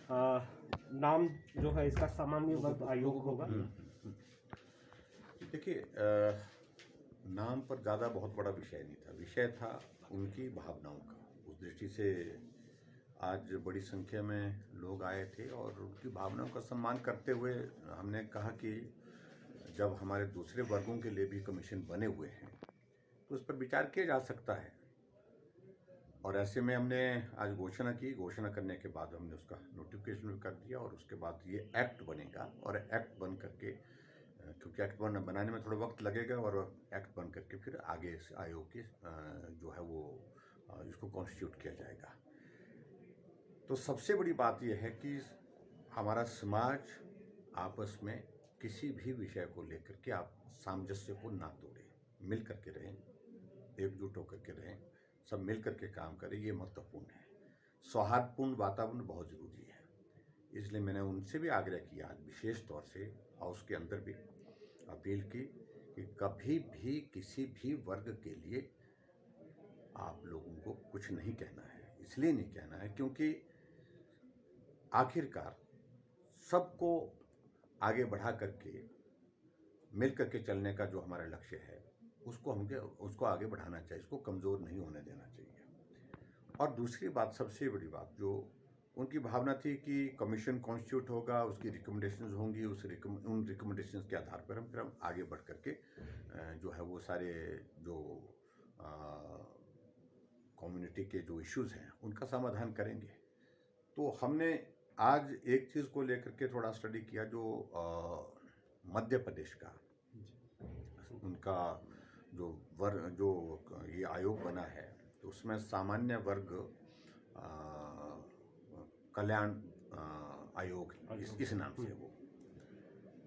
नाम जो है इसका सामान्य वर्ग आयोग होगा। देखिए, नाम पर ज़्यादा बहुत बड़ा विषय नहीं था, विषय था उनकी भावनाओं का। उस दृष्टि से आज बड़ी संख्या में लोग आए थे और उनकी भावनाओं का सम्मान करते हुए हमने कहा कि जब हमारे दूसरे वर्गों के लिए भी कमीशन बने हुए हैं तो उस पर विचार किया जा सकता है। और ऐसे में हमने आज घोषणा की। घोषणा करने के बाद हमने उसका नोटिफिकेशन भी कर दिया और उसके बाद ये एक्ट बनेगा और एक्ट बन करके, क्योंकि एक्ट बनाने में थोड़ा वक्त लगेगा, और एक्ट बन करके फिर आगे इस आयोग के जो है वो इसको कॉन्स्टिट्यूट किया जाएगा। तो सबसे बड़ी बात यह है कि हमारा समाज आपस में किसी भी विषय को लेकर के आप सामंजस्य को ना तोड़े, मिल करके रहें, एकजुट होकर के रहें, सब मिल करके काम करें, ये महत्वपूर्ण है। सौहार्दपूर्ण वातावरण बहुत ज़रूरी है। इसलिए मैंने उनसे भी आग्रह किया, आज विशेष तौर से हाउस के अंदर भी अपील की कि कभी भी किसी भी वर्ग के लिए आप लोगों को कुछ नहीं कहना है। इसलिए नहीं कहना है क्योंकि आखिरकार सबको आगे बढ़ा करके मिल करके चलने का जो हमारा लक्ष्य है उसको आगे बढ़ाना चाहिए, इसको कमज़ोर नहीं होने देना चाहिए। और दूसरी बात, सबसे बड़ी बात, जो उनकी भावना थी कि कमीशन कॉन्स्टिट्यूट होगा, उसकी रिकमेंडेशंस होंगी, उन रिकमेंडेशंस के आधार पर फिर हम आगे बढ़ करके जो है वो सारे जो कम्युनिटी के जो इश्यूज़ हैं उनका समाधान करेंगे। तो हमने आज एक चीज़ को लेकर के थोड़ा स्टडी किया, जो मध्य प्रदेश का उनका जो ये आयोग बना है, तो उसमें सामान्य वर्ग कल्याण आयोग इस नाम से वो।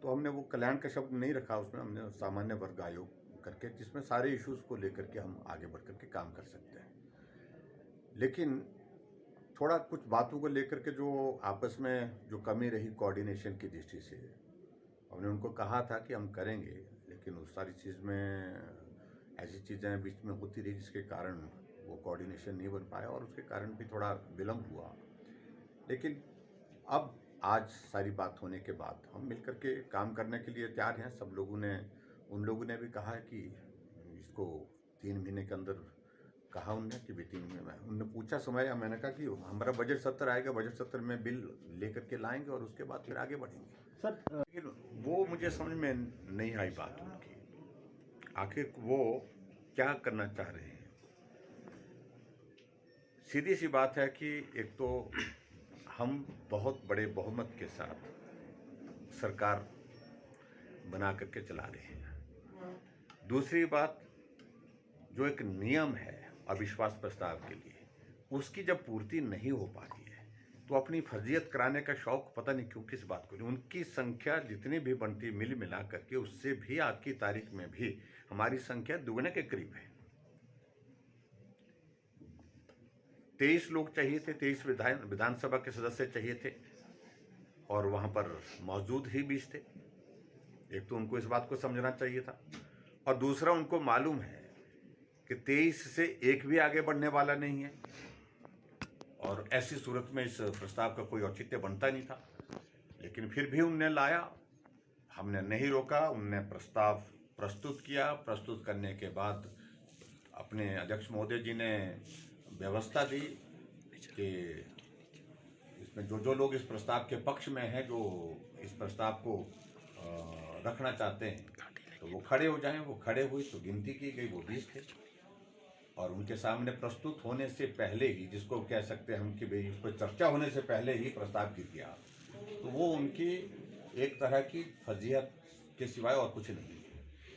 तो हमने वो कल्याण का शब्द नहीं रखा उसमें, हमने सामान्य वर्ग आयोग करके, जिसमें सारे इश्यूज़ को लेकर के हम आगे बढ़ करके काम कर सकते हैं। लेकिन थोड़ा कुछ बातों को लेकर के जो आपस में जो कमी रही कोऑर्डिनेशन की दृष्टि से, हमने उनको कहा था कि हम करेंगे, लेकिन उस सारी चीज़ में ऐसी चीज़ें बीच में होती रही जिसके कारण वो कोऑर्डिनेशन नहीं बन पाया और उसके कारण भी थोड़ा विलम्ब हुआ। लेकिन अब आज सारी बात होने के बाद हम मिल करके काम करने के लिए तैयार हैं। सब लोगों ने, उन लोगों ने भी कहा है कि इसको 3 महीने के अंदर कहा उनने कि भी 3 महीने में। उनने पूछा समय, मैंने कहा कि हमारा बजट सत्र आएगा, बजट सत्र में बिल लेकर के लाएंगे और उसके बाद फिर आगे बढ़ेंगे। सर, लेकिन वो मुझे समझ में नहीं आई बात उनकी, आखिर वो क्या करना चाह रहे हैं। सीधी सी बात है कि एक तो हम बहुत बड़े बहुमत के साथ सरकार बना करके चला रहे हैं। दूसरी बात, जो एक नियम है अविश्वास प्रस्ताव के लिए, उसकी जब पूर्ति नहीं हो पा रही है तो अपनी फर्जियत कराने का शौक पता नहीं क्यों किस बात को नहीं। उनकी संख्या जितनी भी बनती मिल मिला करके, उससे भी आज की तारीख में भी हमारी संख्या दुगने के करीब है। 23 लोग चाहिए थे, 23 विधानसभा के सदस्य चाहिए थे और वहां पर मौजूद ही 20 थे। एक तो उनको इस बात को समझना चाहिए था, और दूसरा उनको मालूम है कि 23 से एक भी आगे बढ़ने वाला नहीं है, और ऐसी सूरत में इस प्रस्ताव का कोई औचित्य बनता नहीं था। लेकिन फिर भी उनने लाया, हमने नहीं रोका। उनने प्रस्ताव प्रस्तुत किया। प्रस्तुत करने के बाद अपने अध्यक्ष महोदय जी ने व्यवस्था दी कि इसमें जो लोग इस प्रस्ताव के पक्ष में हैं, जो इस प्रस्ताव को रखना चाहते हैं, तो वो खड़े हो जाएं। वो खड़े हुए तो गिनती की गई, वो 20 थे। और उनके सामने प्रस्तुत होने से पहले ही, जिसको कह सकते हैं हम कि भाई उस पर चर्चा होने से पहले ही प्रस्ताव गिर गया, तो वो उनकी एक तरह की फर्जियत के सिवाय और कुछ नहीं है।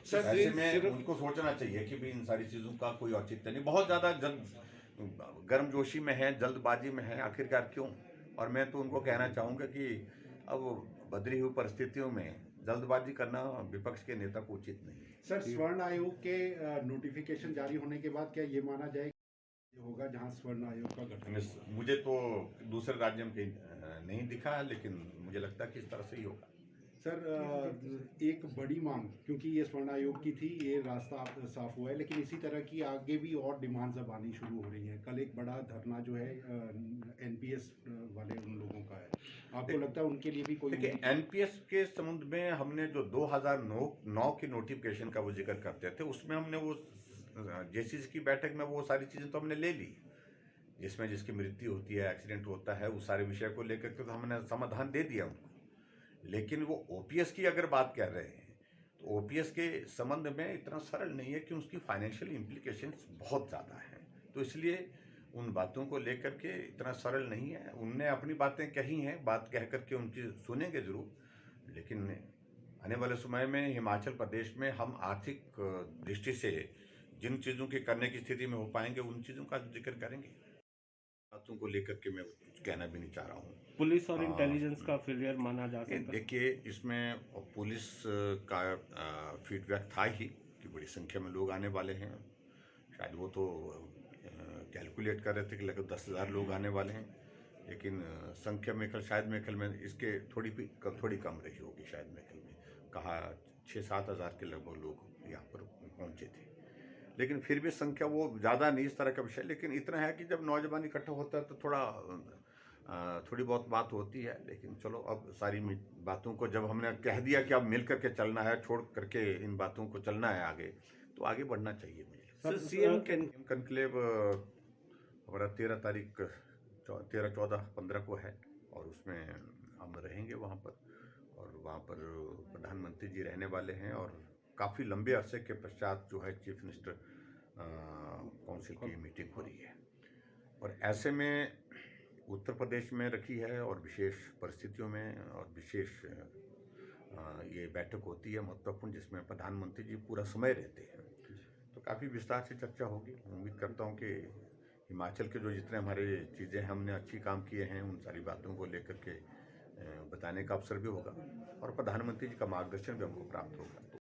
ऐसे में उनको सोचना चाहिए कि भाई इन सारी चीज़ों का कोई औचित्य नहीं। बहुत ज़्यादा गर्मजोशी में है, जल्दबाजी में है, आखिरकार क्यों। और मैं तो उनको कहना चाहूँगा कि अब बदली हुई परिस्थितियों में जल्दबाजी करना विपक्ष के नेता को उचित नहीं है। सर, स्वर्ण आयोग के नोटिफिकेशन जारी होने के बाद क्या ये माना जाए होगा जहां स्वर्ण आयोग का गठन? मुझे तो दूसरे राज्य में नहीं दिखा, लेकिन मुझे लगता है कि इस तरह से ही होगा। सर, एक बड़ी मांग, क्योंकि ये स्वर्ण आयोग की थी, ये रास्ता साफ हुआ है, लेकिन इसी तरह की आगे भी और डिमांड्स अब आनी शुरू हो रही हैं। कल एक बड़ा धरना जो है एनपीएस वाले उन लोगों का है, आपको लगता है उनके लिए भी कोई देखिए, एनपीएस के संबंध में हमने जो 2009 की नोटिफिकेशन का वो जिक्र करते थे, उसमें हमने वो जेसीसी की बैठक में वो सारी चीज़ें तो हमने ले ली, जिसमें जिसकी मृत्यु होती है, एक्सीडेंट होता है, उस सारे विषय को लेकर के तो हमने समाधान दे दिया उनको। लेकिन वो ओपीएस की अगर बात कर रहे हैं तो ओपीएस के संबंध में इतना सरल नहीं है कि उसकी फाइनेंशियल इम्प्लीकेशंस बहुत ज़्यादा हैं, तो इसलिए उन बातों को लेकर के इतना सरल नहीं है। उनने अपनी बातें कही हैं, बात कह करके उनकी सुनेंगे जरूर, लेकिन आने वाले समय में हिमाचल प्रदेश में हम आर्थिक दृष्टि से जिन चीज़ों की करने की स्थिति में हो पाएंगे उन चीज़ों का जिक्र करेंगे। बातों को लेकर के मैं कुछ कहना भी नहीं चाह रहा हूँ। पुलिस और इंटेलिजेंस का फेलियर माना जा सकता है। देखिए, इसमें पुलिस का फीडबैक था ही कि बड़ी संख्या में लोग आने वाले हैं, शायद वो तो कैलकुलेट कर रहे थे कि लगभग 10,000 लोग आने वाले हैं, लेकिन संख्या मेरे ख्याल में इसके थोड़ी कम रही होगी। शायद मेरे ख्याल में कहा 6-7 हज़ार के लगभग लोग यहाँ पर पहुँचे थे, लेकिन फिर भी संख्या वो ज़्यादा नहीं इस तरह का विषय। लेकिन इतना है कि जब नौजवान इकट्ठा होता है तो थोड़ी बहुत बात होती है, लेकिन चलो अब सारी बातों को जब हमने कह दिया कि अब मिल करके चलना है, छोड़ करके इन बातों को चलना है आगे, तो आगे बढ़ना चाहिए मुझे। सीएम कनक्लेव हमारा 13, 14, 15 को है और उसमें हम रहेंगे वहाँ पर, और वहाँ पर प्रधानमंत्री जी रहने वाले हैं और काफ़ी लंबे अरसे के पश्चात जो है चीफ मिनिस्टर काउंसिल की मीटिंग हो रही है, और ऐसे में उत्तर प्रदेश में रखी है और विशेष परिस्थितियों में और विशेष ये बैठक होती है महत्वपूर्ण, जिसमें प्रधानमंत्री जी पूरा समय रहते हैं, तो काफ़ी विस्तार से चर्चा होगी। उम्मीद करता हूँ कि हिमाचल के जो जितने हमारे चीज़ें हमने अच्छी काम किए हैं उन सारी बातों को लेकर के बताने का अवसर भी होगा और प्रधानमंत्री जी का मार्गदर्शन भी हमको प्राप्त होगा।